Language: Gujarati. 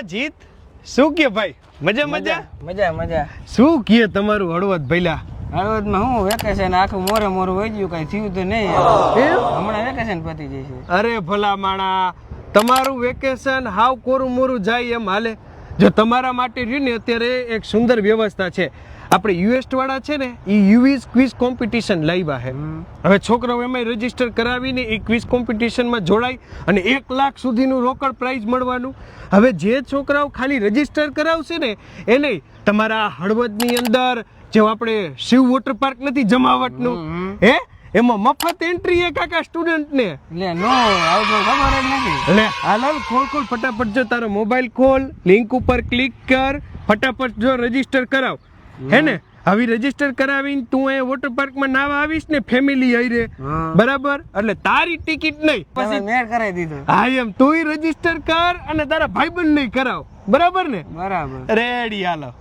જીત શું કે ભાઈ મજા મજા મજા મજા શું કે તમારું હળવદ ભઈલા હળવદમાં હું વેકેશન આખું મોરું વહી ગયું કઈ થયું તો નહીં હમણાં વેકેશન પતી જશે અરે ભલા માણા તમારું વેકેશન હાવ કોરું મોરું જાય એમ હાલે જો તમારા માટે રહ્યું ને અત્યારે એક સુંદર વ્યવસ્થા છે આપણે યુએસ વાળા છે ને એ યુએસ ક્વિઝ કોમ્પિટિશન લાવ્યા છે હવે છોકરાઓ એમાં રજીસ્ટર કરાવીને એ ક્વિઝ કોમ્પિટિશનમાં જોડાય અને 1 લાખ સુધીનું રોકડ પ્રાઇઝ મળવાનું હવે જે છોકરાઓ ખાલી રજીસ્ટર કરાવશે ને એને તમારા હળવદની અંદર જેમ આપણે શિવ વોટર પાર્ક નથી જમાવટનું હે એમાં મફત એન્ટ્રી એ કાકા સ્ટુડન્ટ ને લે નો આવું ખબર જ નથી લે હાલ ખોલ ફટાફટ જો તારો મોબાઈલ ખોલ લિંક ઉપર ક્લિક કર ફટાફટ જો રજીસ્ટર કરાવ હે ને આવી રજીસ્ટર કરાવીને તું એ વોટર પાર્ક માં નાવા આવીશ ને ફેમિલી આઈ રે બરાબર એટલે તારી ટિકિટ નહીં પછી મેળ કરાવી દીધું હા એમ તું રજીસ્ટર કર અને તારા ભાઈબંધ નહીં કરાવ બરાબર ને બરાબર રેડી હાલો